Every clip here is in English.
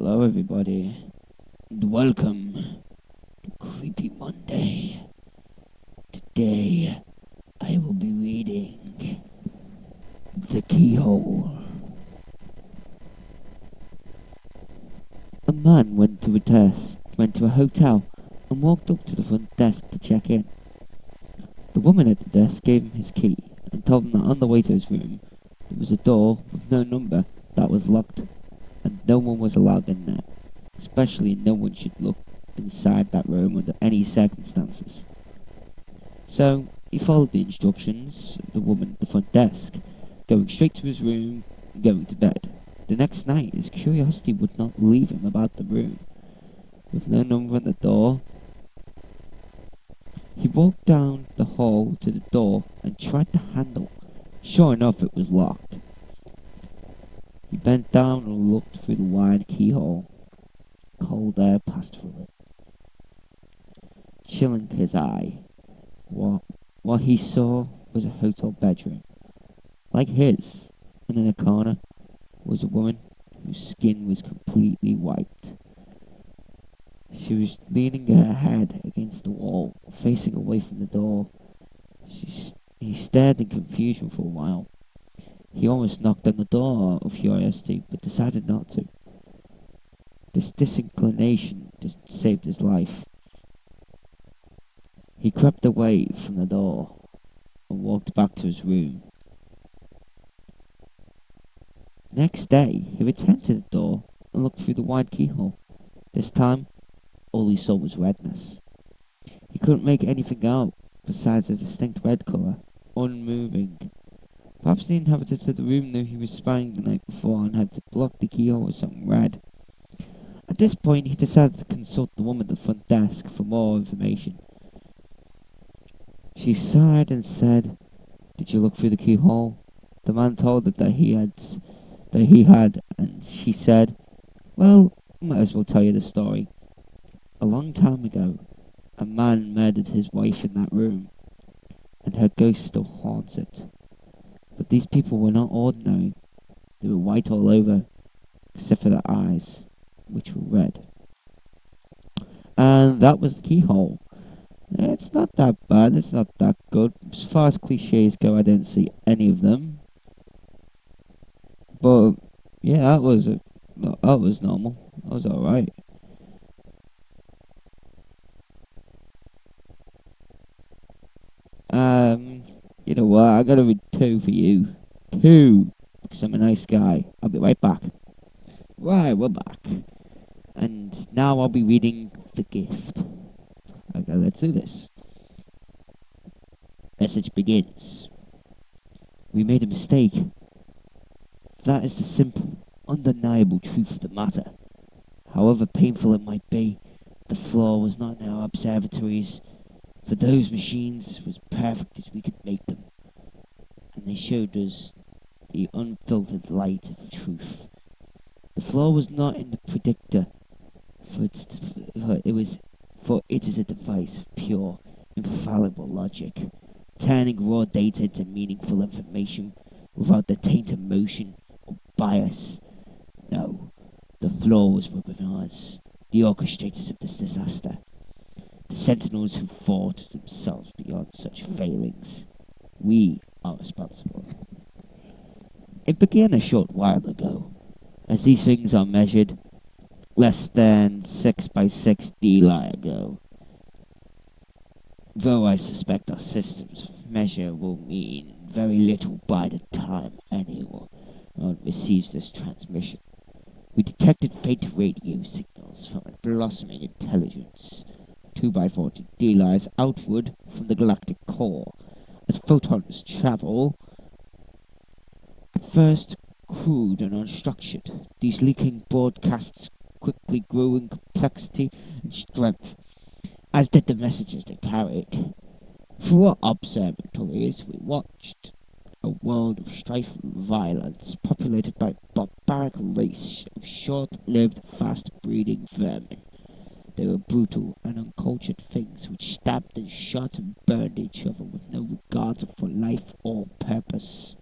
Hello, everybody, and welcome to Creepy Monday. Today, I will be reading The Keyhole. A man went to a hotel, and walked up to the front desk to check in. The woman at the desk gave him his key, and told him that on the way to his room, there was a door with no number that was locked, and no one was allowed in there. Especially no one should look inside that room under any circumstances. So he followed the instructions of the woman at the front desk, going straight to his room and going to bed. The next night his curiosity would not leave him about the room. With no number on the door, he walked down the hall to the door and tried the handle. Sure enough, it was locked. He bent down and looked through the wide keyhole. Cold air passed through it, chilling his eye. What he saw was a hotel bedroom, like his, and in a corner was a woman whose skin was completely white. She was leaning her head against the wall, facing away from the door. He stared in confusion for a while. He almost knocked on the door out of curiosity, but decided not to. This disinclination saved his life. He crept away from the door and walked back to his room. Next day, he returned to the door and looked through the wide keyhole. This time, all he saw was redness. He couldn't make anything out besides a distinct red colour, unmoving. Perhaps the inhabitants of the room knew he was spying the night before and had blocked the keyhole with something red. At this point, he decided to consult the woman at the front desk for more information. She sighed and said, "Did you look through the keyhole?" The man told her that he had, and she said, "Well, I might as well tell you the story. A long time ago, a man murdered his wife in that room, and her ghost still haunts it. But these people were not ordinary. They were white all over, except for their eyes, which were red." And that was the keyhole. It's not that bad, it's not that good. As far as cliches go, I don't see any of them. But, yeah, that was normal. That was alright. You know what, I gotta read 2 for you. 2! Because I'm a nice guy. I'll be right back. Right, we're back. And now I'll be reading The Gift. Okay, let's do this. Message begins. We made a mistake. That is the simple, undeniable truth of the matter. However painful it might be, the flaw was not in our observatories, for those machines were as perfect as we could make them, and they showed us the unfiltered light of truth. The flaw was not in the predictor, for it is a device of pure, infallible logic, turning raw data into meaningful information without the taint of emotion or bias. No, the flaw was within us, the orchestrators of this disaster, the sentinels who fought themselves beyond such failings. We are responsible. It began a short while ago, as these things are measured less than 6 by 6 DLI ago. Though I suspect our system's measure will mean very little by the time anyone receives this transmission. We detected faint radio signals from a blossoming intelligence, 2 by 40 DLIs outward from the galactic core. As photons travel, at first crude and unstructured, these leaking broadcasts quickly grew in complexity and strength, as did the messages they carried. Through our observatories we watched a world of strife and violence, populated by a barbaric race of short-lived, fast-breeding vermin. They were brutal and uncultured things which stabbed and shot and burned each other with no regard for life or purpose.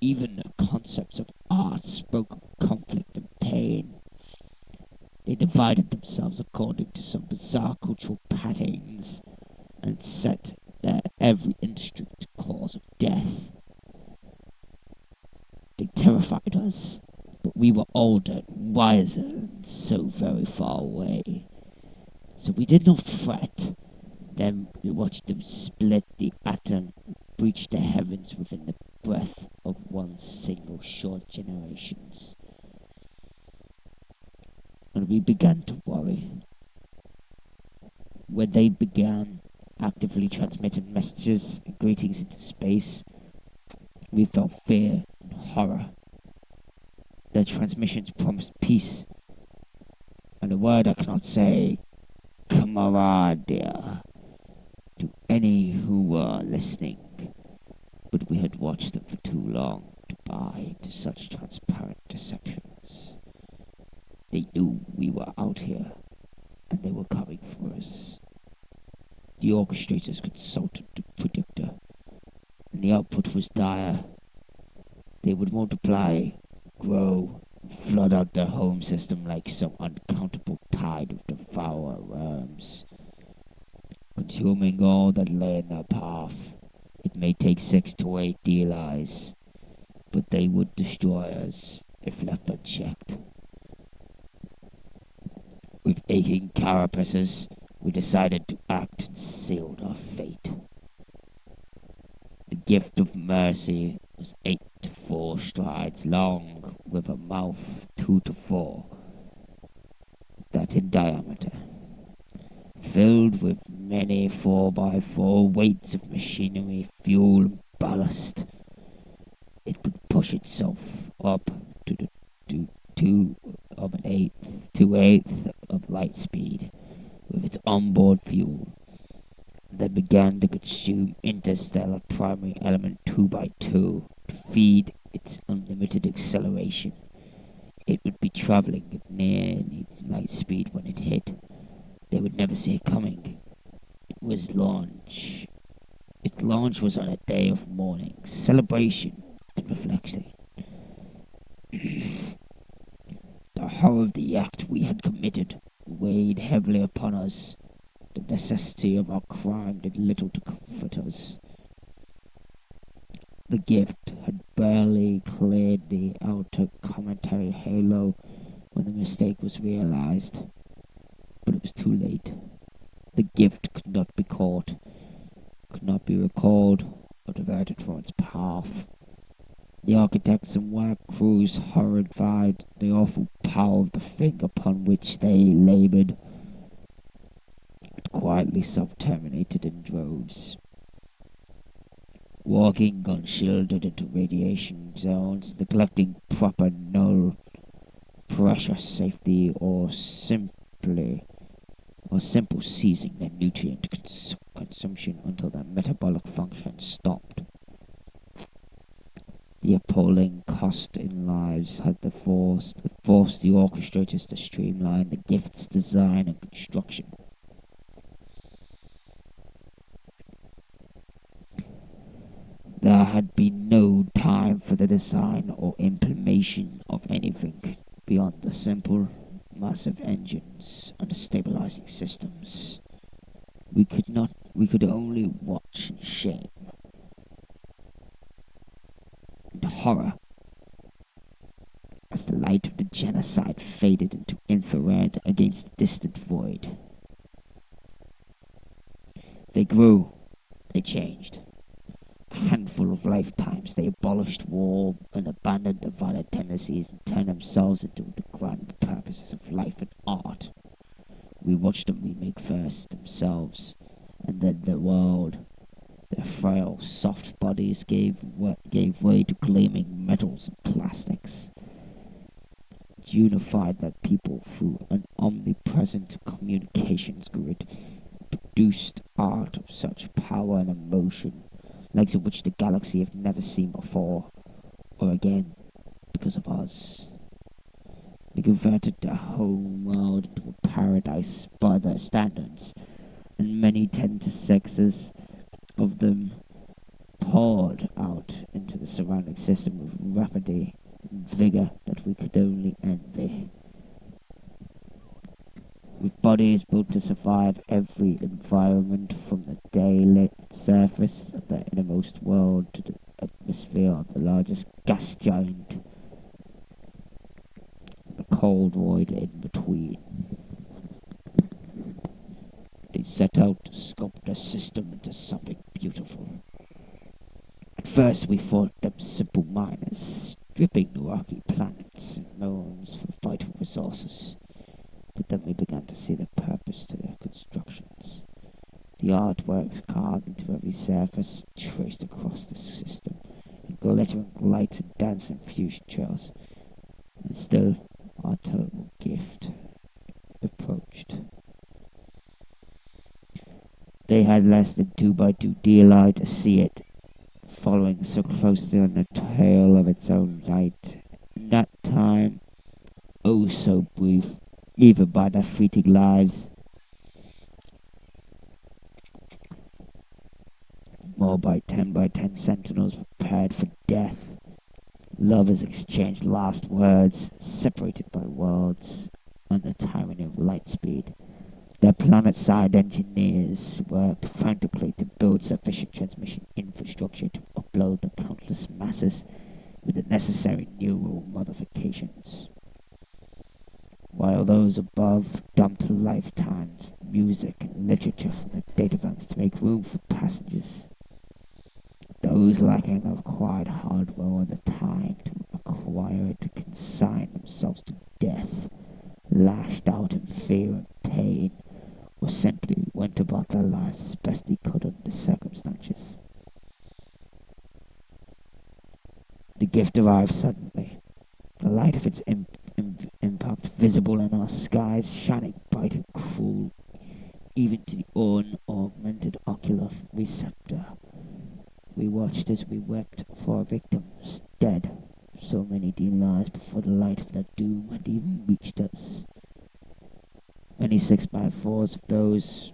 even the concepts of art spoke of conflict and pain. They divided themselves according to some bizarre cultural patterns and set their every industry to cause of death. They terrified us, but we were older and wiser and so very far away. So we did not fret. Then we watched them split the atom and breach the heavens within the breath of one single short generations. And we began to worry. When they began actively transmitting messages and greetings into space, we felt fear and horror. Their transmissions promised peace, and a word I cannot say, camaraderie, to any who were listening, but we had watched them for too long to buy into such transparent deceptions. They knew we were out here, and they were coming for us. The orchestrators consulted the predictor, and the output was dire. They would multiply, grow, and flood out their home system like some uncountable tide of devourer worms, consuming all that lay in their path. It may take 6 to 8 DLIs, but they would destroy us if left unchecked. With aching carapaces, we decided to act and sealed our fate. The gift of mercy was 8 to 4 strides long, with a mouth 2 to 4, that in diameter, filled with many 4x4 weights of machinery, fuel, and ballast. It would push itself up to the 2/8 of light speed with its onboard fuel, and then began to consume interstellar primary element 2x2 to feed its unlimited acceleration. It would be traveling at nearly light speed when it hit. They would never see it coming. Its launch was on a day of mourning, celebration, and reflection. The horror of the act we had committed weighed heavily upon us. The necessity of our crime did little to comfort us. The gift had barely cleared the outer cometary halo when the mistake was realized, but it was too late. The gift could not be caught, could not be recalled or diverted from its path. The architects and work crews horrified the awful power of the thing upon which they labored. It quietly self-terminated in droves, walking unshielded into radiation zones, neglecting proper null pressure safety, or simple seizing their nutrient consumption until their metabolic function stopped. The appalling cost in lives had forced the orchestrators to streamline the gift's design and construction. There had been no time for the design or implementation of anything beyond the simple, massive engines and the stabilizing systems. We could only watch in shame and horror as the light of the genocide faded into infrared against the distant void. They grew, they changed. A handful of lifetimes they abolished war and abandoned their violent tendencies and turned themselves into the grand purposes of life and art. We watched them remake first themselves, and then the world. Their frail, soft bodies gave way to gleaming metals and plastics. It unified their people through an omnipresent communications grid, produced art of such power and emotion, likes of which the galaxy have never seen before, or again, because of us. They converted their home world into a paradise by their standards, and many 10 to 6s of them poured out into the surrounding system with rapidity and vigour that we could only envy. With bodies built to survive every environment, from the daylit surface of the innermost world to the atmosphere of the largest gas giant, the cold void in between. They set out to sculpt a system into something beautiful. At first we thought them simple miners, stripping the rocky planets and moons for vital resources. But then we began to see the purpose to their constructions. The artworks carved into every surface, traced across the system, and glittering lights and dancing fusion trails. And still our terrible gift approached. They had less than 2x2 daylight to see it, following so closely on the tail of its own light. And that time, oh so brief, even by their fleeting lives. More by 10x10 sentinels prepared for death. Lovers exchanged last words, separated by worlds, on the tyranny of light speed. Their planet-side engineers worked frantically to build sufficient transmission infrastructure to upload the countless masses with the necessary neural modifications, while those above dumped lifetimes, music, and literature from the data banks to make room for passengers. Those lacking the required hardware or the time to acquire it to consign themselves to death, lashed out in fear and pain, or simply went about their lives as best they could under the circumstances. The gift arrived suddenly, the light of its impact visible in our skies, shining bright and cruel, even to the unaugmented ocular receptor. We watched as we wept for our victims, dead so many dear lives before the light of their doom had even reached us. Many 6x4s of those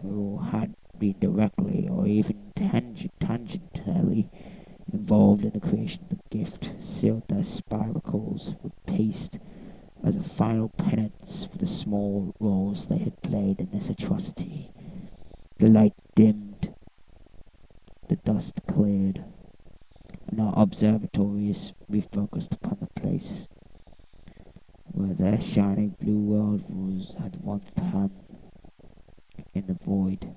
who had been directly or even tangentially involved in the creation of the gift sealed their spiracles with paste as a final penance for the small roles they had played in this atrocity. The light dimmed, the dust cleared, and our observatories refocused upon the place where their shining blue world had once hung in the void,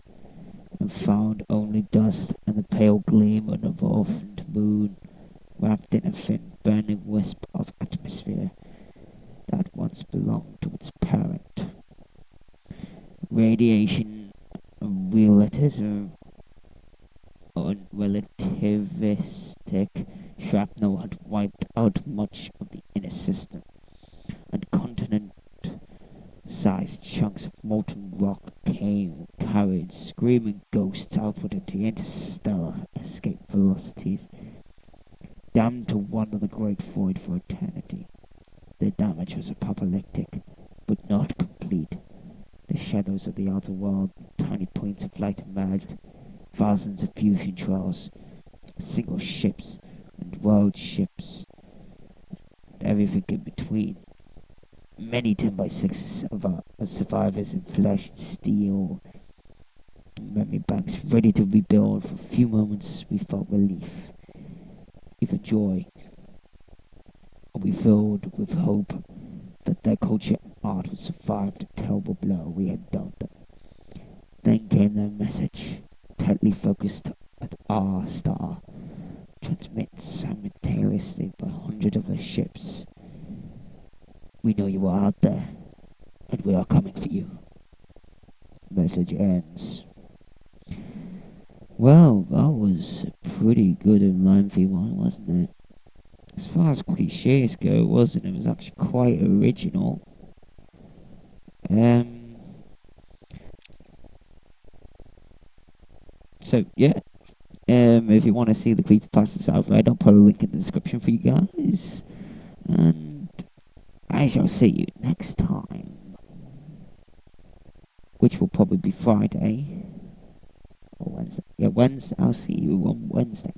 and found only dust and the pale gleam of an orphaned moon wrapped in a thin burning wisp of atmosphere that once belonged to its parent. Radiation and relativistic shrapnel had wiped out much of the inner system, and continent-sized chunks of molten rock carried screaming ghosts outward into interstellar escape velocities, damned to wander the great void for eternity. The damage was apocalyptic, but not complete. The shadows of the outer world, tiny points of light emerged, thousands of fusion trails, single ships and world ships, and everything in between. Many 10x6s of our survivors in flesh and steel, memory banks ready to rebuild. For a few moments we felt relief, even joy, and we filled with hope that their culture and art would survive the terrible blow we had dealt them. Then came their message, tightly focused at our star, transmitted simultaneously by hundreds of the ships. We know you are out there, and we are coming for you. Message ends. Well, that was a pretty good and lengthy one, wasn't it? As far as cliches go, it wasn't. It was actually quite original. So, yeah. If you want to see the Creepypastas out there, I'll put a link in the description for you guys. And I shall see you next time, which will probably be Friday or Wednesday. Yeah, Wednesday. I'll see you on Wednesday.